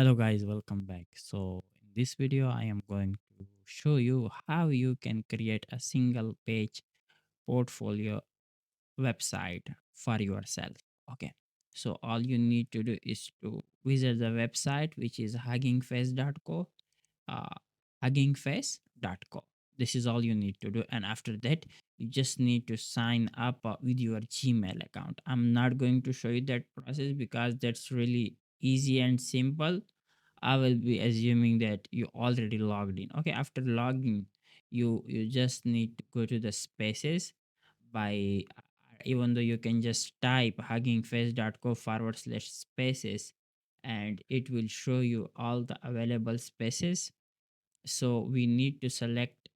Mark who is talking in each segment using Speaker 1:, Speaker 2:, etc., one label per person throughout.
Speaker 1: Hello guys, welcome back. So in this video I am going to show you how you can create a single page portfolio website for yourself. Okay. So all you need to do is to visit the website, which is huggingface.co, uh, huggingface.co. This is all you need to do, and after that you just need to sign up with your Gmail account. I'm not going to show you that process because that's really easy and simple. I will be assuming that you already logged in. Okay, after logging, you just need to go to the spaces by even though you can just type huggingface.co/spaces and it will show you all the available spaces. So we need to select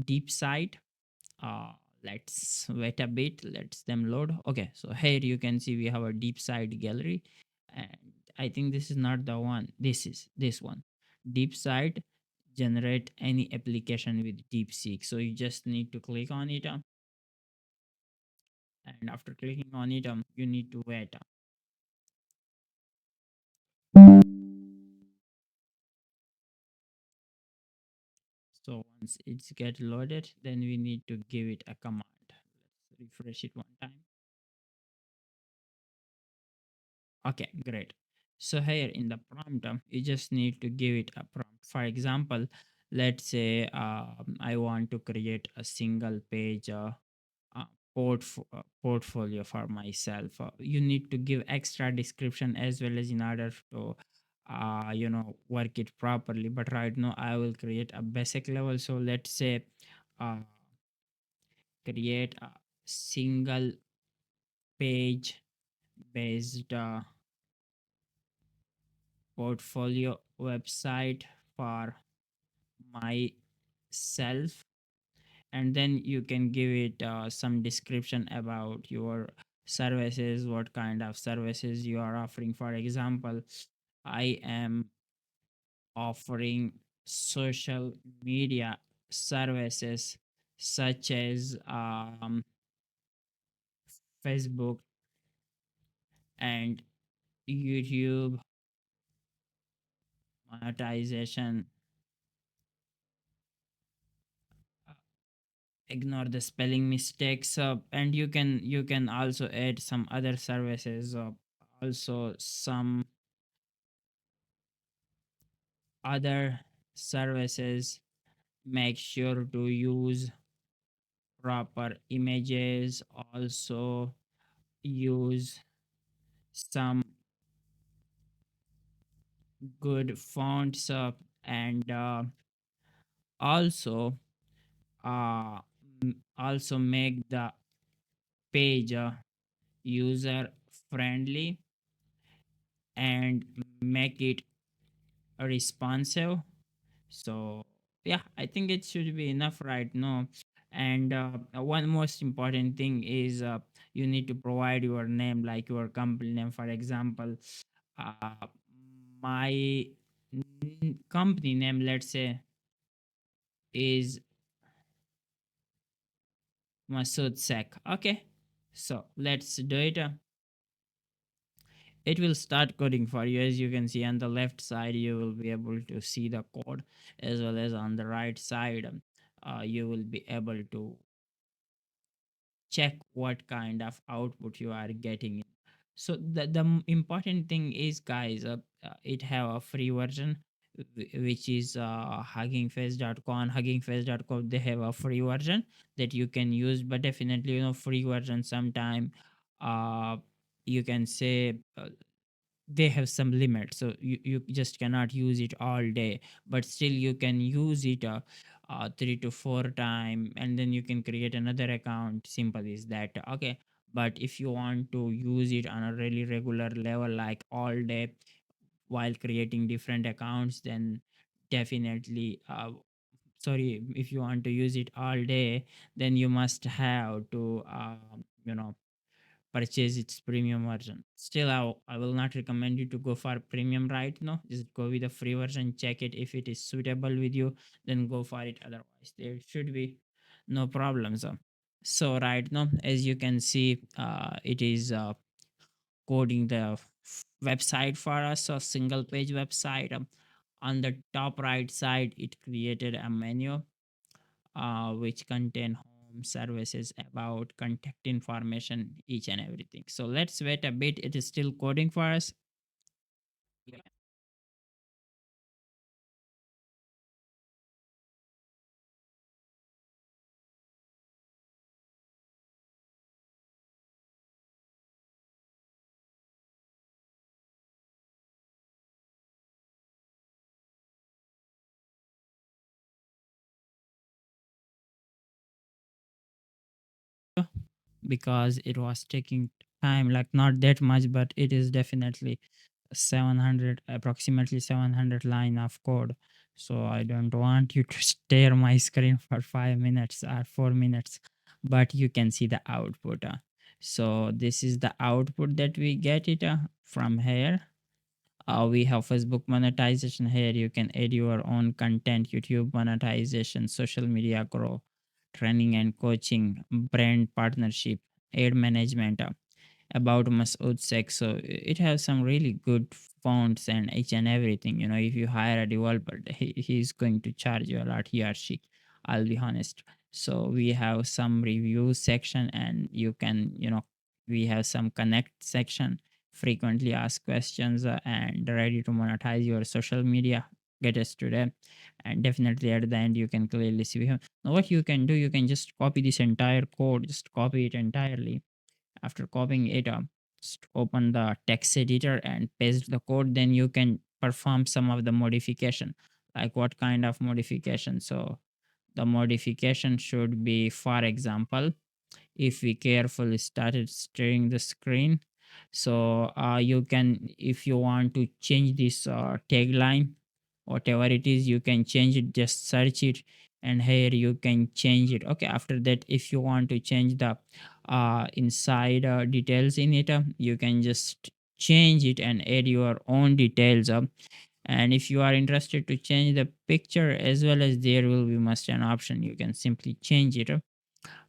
Speaker 1: deep side. uh let's wait a bit, let's them load. Okay, so here you can see we have a deep side gallery, and I think this is not the one, this is this one. Deep side generate any application with DeepSeek, so you just need to click on it, and after clicking on it, you need to wait. So once it's get loaded, then we need to give it a command. Let's refresh it one time. Okay, great. So here in the prompt, you just need to give it a prompt. For example, let's say I want to create a single page uh, portfolio for myself. You need to give extra description as well as in order to work it properly. But right now I will create a basic level. So let's say uh, create a single page based portfolio website for myself, and then you can give it some description about your services, what kind of services you are offering. For example, I am offering social media services such as Facebook and YouTube monetization. Ignore the spelling mistakes, and you can also add some other services, also some other services. Make sure to use proper images, also use some good fonts, and also also make the page user friendly and make it responsive. So yeah, I think it should be enough right now. And one most important thing is you need to provide your name, like your company name. For example, uh, my company name, let's say, is Masood Sek. Okay, so let's do it. It will start coding for you. As you can see on the left side, you will be able to see the code, as well as on the right side, you will be able to check what kind of output you are getting. So the important thing is, guys, it have a free version, which is huggingface.com. Huggingface.com, they have a free version that you can use, but definitely, free version sometime, uh you can say, they have some limits, so you just cannot use it all day, but still you can use it 3 to 4 time, and then you can create another account. Simple is that. Okay, but if you want to use it on a really regular level, like all day while creating different accounts, then definitely, sorry, if you want to use it all day, then you must have to purchase its premium version. Still, I will not recommend you to go for premium right now. Just go with the free version, check it. If it is suitable with you, then go for it. Otherwise, there should be no problems. So right now, as you can see, it is coding the website for us, a single page website. On the top right side, it created a menu which contain home services, about contact information, each and everything. So let's wait a bit. It is still coding for us. Because it was taking time, like not that much, but it is definitely 700, approximately 700 line of code. So I don't want you to stare my screen for 5 minutes or 4 minutes, but you can see the output. So this is the output that we get it from here. We have Facebook monetization here. You can add your own content, YouTube monetization, social media grow, training and coaching, brand partnership, ad management, about Masood Sek. So it has some really good fonts and each and everything. You know, if you hire a developer, he's going to charge you a lot, he or she. I'll be honest. So we have some review section, and you can, we have some connect section, frequently asked questions, and ready to monetize your social media. Get us to them. And definitely at the end, you can clearly see we have. Now, what you can do, you can just copy this entire code, just copy it entirely. After copying it, just open the text editor and paste the code. Then you can perform some of the modification. Like what kind of modification? So the modification should be, for example, if we carefully started steering the screen. So you can, if you want to change this tagline, whatever it is, you can change it, just search it, and here you can change it. Okay, after that, if you want to change the inside details in it, you can just change it and add your own details up. And if you are interested to change the picture as well, as there will be must an option, you can simply change it.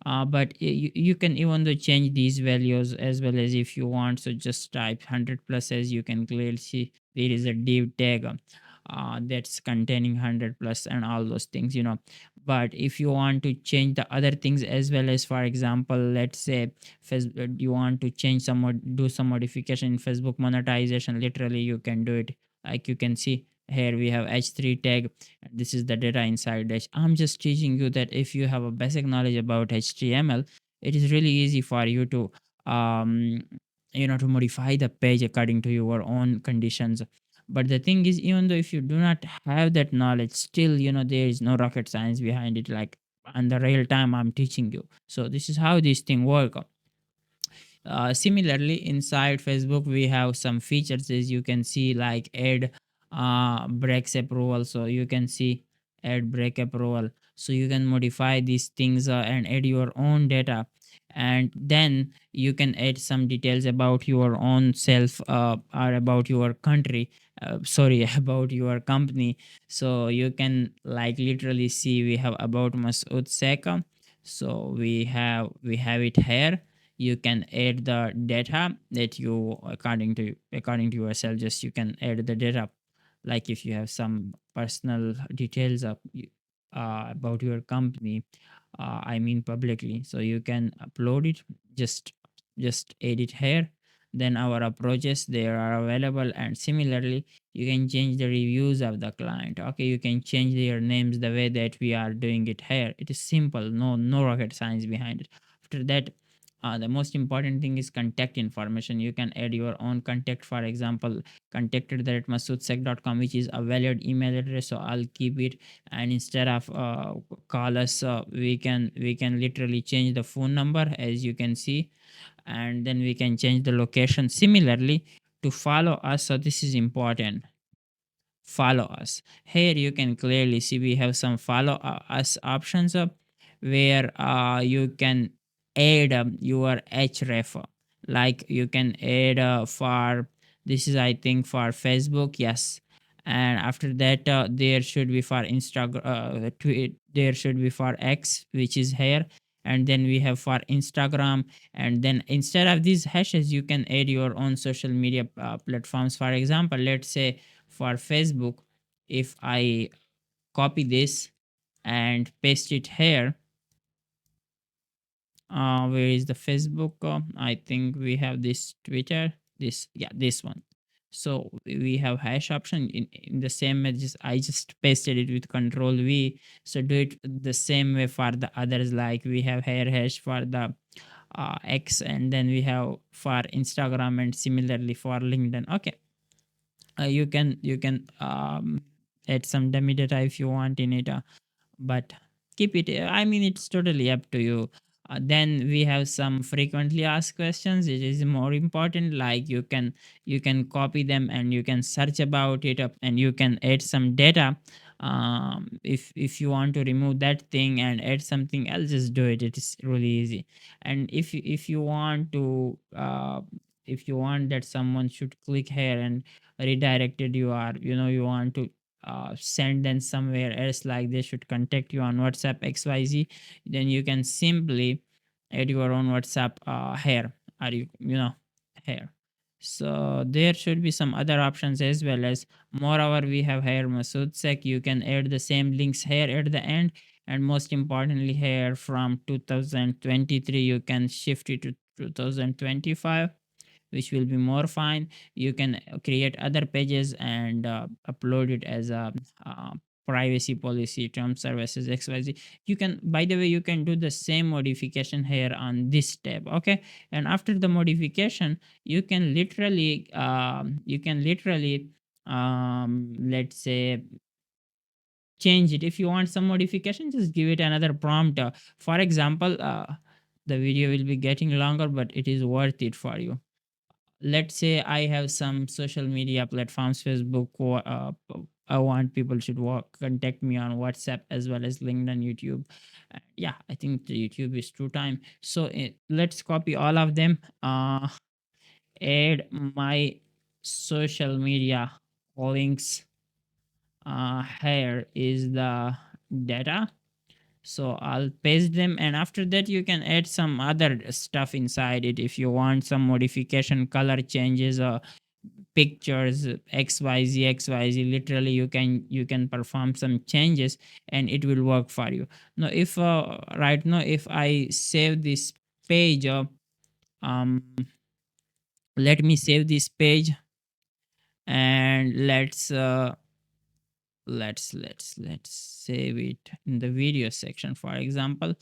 Speaker 1: But you can even though change these values as well, as if you want. So just type 100 plus, as you can clearly see there is a div tag that's containing 100 plus and all those things, but if you want to change the other things as well, as for example, let's say you want to change do some modification in Facebook monetization, literally you can do it. Like you can see here we have h3 tag. This is the data inside dash. I'm just teaching you that if you have a basic knowledge about html, it is really easy for you to um to modify the page according to your own conditions. But the thing is, even though if you do not have that knowledge, still, there is no rocket science behind it, like on the real time I'm teaching you. So this is how this thing work. Similarly, inside Facebook, we have some features, as you can see, like add breaks approval. So you can see add break approval. So you can modify these things and add your own data. And then you can add some details about your own self, or about your country. Sorry, about your company. So you can like literally see we have about Masood Seka. So we have it here. You can add the data that you, according to yourself, just you can add the data. Like if you have some personal details about your company, I mean publicly, so you can upload it. Just edit here. Then our approaches, they are available. And similarly, you can change the reviews of the client. Okay, you can change their names the way that we are doing it here. It is simple, no rocket science behind it. After that, the most important thing is contact information. You can add your own contact, for example, contacted@masoodsec.com, which is a valid email address. So I'll keep it. And instead of call us, we can literally change the phone number, as you can see. And then we can change the location. Similarly, to follow us, so this is important, follow us. Here you can clearly see we have some follow us options up, where you can add your href. Like you can add for, this is I think for Facebook, yes. And after that, there should be for Instagram, there should be for X, which is here. and then we have for Instagram. And then instead of these hashes, you can add your own social media platforms. For example, let's say for Facebook, if I copy this and paste it here, where is the Facebook? I think we have this Twitter, this, yeah, this one. So we have hash option in the same way. Just I just pasted it with Control V. So do it the same way for the others. Like we have hair hash for the X, and then we have for Instagram, and similarly for LinkedIn. Okay, you can add some dummy data if you want in it, but keep it, I mean, it's totally up to you. Then we have some frequently asked questions. It is more important, like you can copy them and you can search about it up, and you can add some data. If you want to remove that thing and add something else, just do it. It is really easy. And if you want to if you want that someone should click here and redirected, you are, you want to send them somewhere else, like they should contact you on WhatsApp XYZ, then you can simply add your own WhatsApp here, or here. So there should be some other options as well. As moreover, we have here Masood Sek. You can add the same links here at the end, and most importantly here from 2023 you can shift it to 2025, which will be more fine. You can create other pages and upload it as a privacy policy, term services, XYZ. You can, by the way, you can do the same modification here on this tab. Okay, and after the modification, you can literally let's say change it. If you want some modification, just give it another prompt. For example, the video will be getting longer, but it is worth it for you. Let's say I have some social media platforms, Facebook, I want people should contact me on WhatsApp as well as LinkedIn, YouTube. Yeah, I think the YouTube is true time. So let's copy all of them. Add my social media links. Here is the data. So I'll paste them, and after that you can add some other stuff inside it if you want some modification, color changes, or pictures, xyz. Literally you can perform some changes and it will work for you. Now if right now if I save this page, um let me save this page, and let's save it in the video section. For example,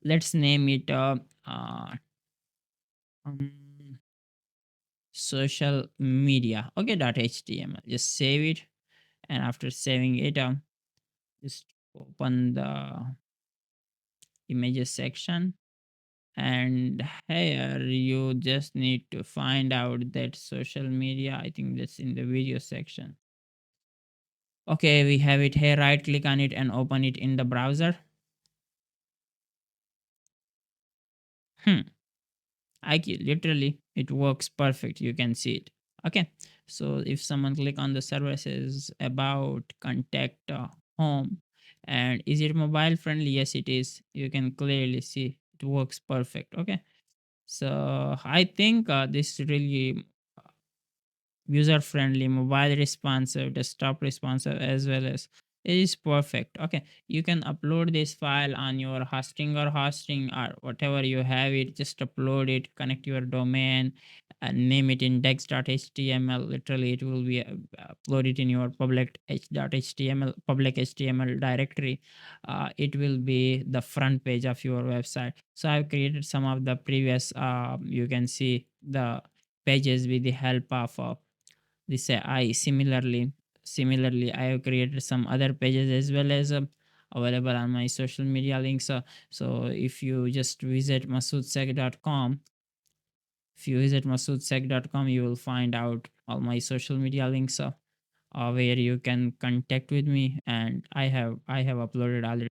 Speaker 1: let's name it uh um, social media, okay, .html. Just save it, and after saving it, just open the images section, and here you just need to find out that social media, I think that's in the video section. Okay, we have it here. Right click on it and open it in the browser. hmm literally it works perfect, you can see it. Okay, so if someone click on the services, about, contact, home, and is it mobile friendly? Yes, it is. You can clearly see it works perfect. Okay, so I think this really user friendly, mobile responsive, desktop responsive, as well as it is perfect. Okay, you can upload this file on your hosting or whatever you have it. Just upload it, connect your domain, and name it index.html. Literally it will be uploaded in your public html directory. It will be the front page of your website. So I've created some of the previous you can see the pages with the help of this I similarly I have created some other pages as well as available on my social media links. So if you just visit masoodsec.com, if you visit masoodsec.com, you will find out all my social media links, where you can contact with me, and I have uploaded already